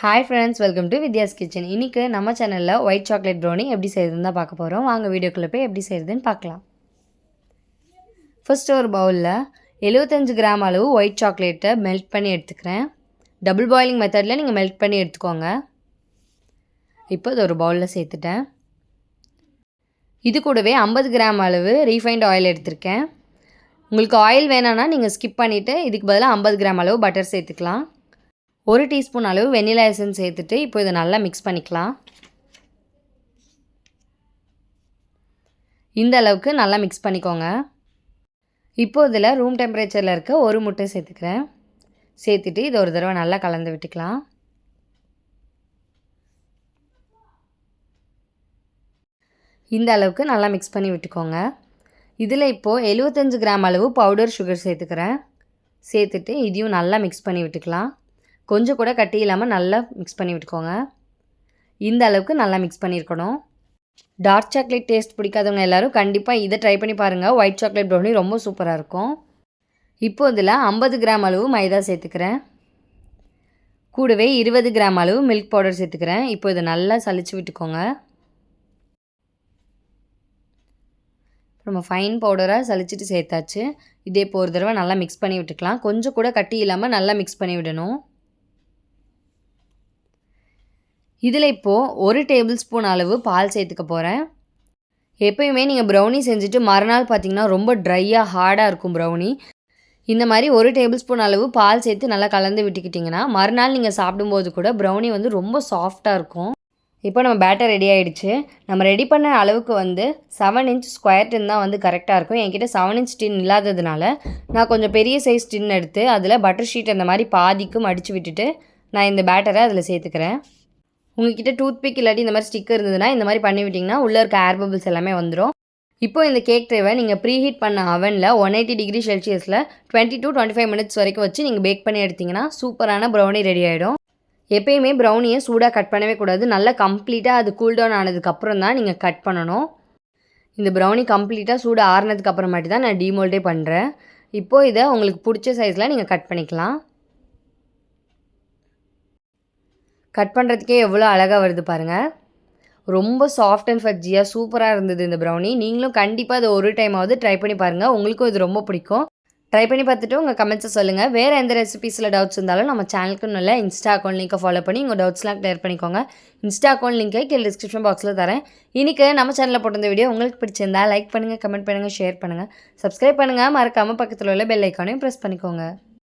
Hi friends, welcome to Vidya's kitchen. இன்றைக்கி நம்ம சேனலில் ஒயிட் சாக்லேட் ப்ரௌனி எப்படி செய்கிறதுன்னு தான் பார்க்க போகிறோம். வாங்க வீடியோக்குள்ளே போய் எப்படி செய்கிறதுன்னு பார்க்கலாம். ஃபஸ்ட்டு ஒரு பவுலில் 75 கிராம் அளவு ஒயிட் சாக்லேட்டை மெல்ட் பண்ணி எடுத்துக்கிறேன். டபுள் பாயிலிங் மெத்தடில் நீங்கள் மெல்ட் பண்ணி எடுத்துக்கோங்க. இப்போ இது ஒரு பவுலில் சேர்த்துட்டேன். இது கூடவே 50 கிராம் அளவு ரீஃபைண்ட் ஆயில் எடுத்திருக்கேன். உங்களுக்கு ஆயில் வேணான்னா நீங்கள் ஸ்கிப் பண்ணிவிட்டு இதுக்கு பதிலாக 50 கிராம் அளவு பட்டர் சேர்த்துக்கலாம். 1 டீஸ்பூன் அளவு வெண்ணிலா எசன்ஸ் சேர்த்துட்டு இப்போ இதை நல்லா மிக்ஸ் பண்ணிக்கலாம். இந்த அளவுக்கு நல்லா மிக்ஸ் பண்ணிக்கோங்க. இப்போ இதில் ரூம் டெம்பரேச்சரில் இருக்க ஒரு முட்டை சேர்த்துக்கிறேன். சேர்த்துட்டு இதை ஒரு தடவை நல்லா கலந்து விட்டுக்கலாம். இந்த அளவுக்கு நல்லா மிக்ஸ் பண்ணி விட்டுக்கோங்க. இதில் இப்போது 75 கிராம் அளவு பவுடர் சுகர் சேர்த்துக்கிறேன். சேர்த்துட்டு இதையும் நல்லா மிக்ஸ் பண்ணி விட்டுக்கலாம். கொஞ்சம் கூட கட்டி இல்லாமல் நல்லா மிக்ஸ் பண்ணி விட்டுக்கோங்க. இந்த அளவுக்கு நல்லா மிக்ஸ் பண்ணியிருக்கணும். டார்க் சாக்லேட் டேஸ்ட் பிடிக்காதவங்க எல்லோரும் கண்டிப்பாக இதை ட்ரை பண்ணி பாருங்கள். ஒயிட் சாக்லேட் ப்ரௌனி ரொம்ப சூப்பராக இருக்கும். இப்போ இதில் 50 கிராம் அளவு மைதா சேர்த்துக்கிறேன். கூடவே 20 கிராம் அளவு மில்க் பவுடர் சேர்த்துக்கிறேன். இப்போ இதை நல்லா சலிச்சு விட்டுக்கோங்க. நம்ம ஃபைன் பவுடராக சலிச்சிட்டு சேர்த்தாச்சு. இதே இப்போ ஒரு தடவை நல்லா மிக்ஸ் பண்ணி விட்டுக்கலாம். கொஞ்சம் கூட கட்டி இல்லாமல் நல்லா மிக்ஸ் பண்ணி விடணும். இதில் இப்போது 1 டேபிள் ஸ்பூன் அளவு பால் சேர்த்துக்க போகிறேன். எப்போயுமே நீங்கள் ப்ரௌனி செஞ்சுட்டு மறுநாள் பார்த்திங்கன்னா ரொம்ப ட்ரையாக ஹார்டாக இருக்கும் ப்ரௌனி. இந்த மாதிரி 1 டேபிள் ஸ்பூன் அளவு பால் சேர்த்து நல்லா கலந்து விட்டுக்கிட்டிங்கன்னா மறுநாள் நீங்கள் சாப்பிடும்போது கூட ப்ரௌனி வந்து ரொம்ப சாஃப்டாக இருக்கும். இப்போ நம்ம பேட்டர் ரெடி ஆகிடுச்சு. நம்ம ரெடி பண்ண அளவுக்கு வந்து 7 இன்ச் ஸ்கொயர் டின் தான் வந்து கரெக்டாக இருக்கும். என்கிட்ட 7 இன்ச் டின் இல்லாததுனால நான் கொஞ்சம் பெரிய சைஸ் டின் எடுத்து அதில் பட்டர் ஷீட் அந்த மாதிரி பாதிக்கு மடித்து விட்டுட்டு நான் இந்த பேட்டரை அதில் சேர்த்துக்கிறேன். உங்கள்கிட்ட டூத்பிக் இல்லாட்டி இந்த மாதிரி ஸ்டிக்கர் இருந்ததுன்னா இந்த மாதிரி பண்ணி விட்டிங்கன்னா உள்ளே இருக்க ஏர் பபிள்ஸ் எல்லாமே வந்துடும். இப்போது இந்த கேக் ட்ரேவை நீங்கள் ப்ரீஹீட் பண்ண அவனில் 180 டிகிரி செல்சியஸில் 20 to 25 மினிட்ஸ் வரைக்கும் வச்சு நீங்கள் பேக் பண்ணி எடுத்திங்கன்னா சூப்பரான ப்ரௌனி ரெடி ஆகிடும். எப்பயுமே ப்ரௌனியை சூடாக கட் பண்ணவே கூடாது. நல்லா கம்ப்ளீட்டாக அது கூல்டவுன் ஆனதுக்கப்புறம் தான் நீங்கள் கட் பண்ணணும். இந்த ப்ரௌனி கம்ப்ளீட்டாக சூடு ஆறுனதுக்கப்புறமாட்டி தான் நான் டீமோல்டே பண்ணுறேன். இப்போது இதை உங்களுக்கு பிடிச்ச சைஸில் நீங்கள் கட் பண்ணிக்கலாம். கட் பண்ணுறதுக்கே எவ்வளோ அழகாக வருது பாருங்கள். ரொம்ப சாஃப்ட் அண்ட் ஃபஜ்ஜியாக சூப்பராக இருந்தது இந்த ப்ரௌனி. நீங்களும் கண்டிப்பாக அதை ஒரு டைமாவது ட்ரை பண்ணி பாருங்கள். உங்களுக்கும் இது ரொம்ப பிடிக்கும். ட்ரை பண்ணி பார்த்துட்டு உங்கள் கமெண்ட்ஸை சொல்லுங்கள். வேறு எந்த ரெசிபீஸில் டவுட்ஸ் இருந்தாலும் நம்ம சேனலுக்கு நல்ல இன்ஸ்டா அக்கௌண்ட் லிங்கை ஃபாலோ பண்ணி உங்கள் டவுட்ஸ்லாம் கிளியர் பண்ணிக்கோங்க. இன்ஸ்டா அக்கௌண்ட் லிங்கை கீழே டிஸ்கிரிப்ஷன் பாக்ஸில் தரேன். இன்றைக்கி நம்ம சேனலில் போட்டிருந்த வீடியோ உங்களுக்கு பிடிச்சிருந்தா லைக் பண்ணுங்கள், கமெண்ட் பண்ணுங்கள், ஷேர் பண்ணுங்கள், சப்ஸ்கிரைப் பண்ணுங்கள். மறக்காமல் பக்கத்தில் உள்ள பெல் ஐக்கானையும் ப்ரெஸ் பண்ணிக்கோங்க.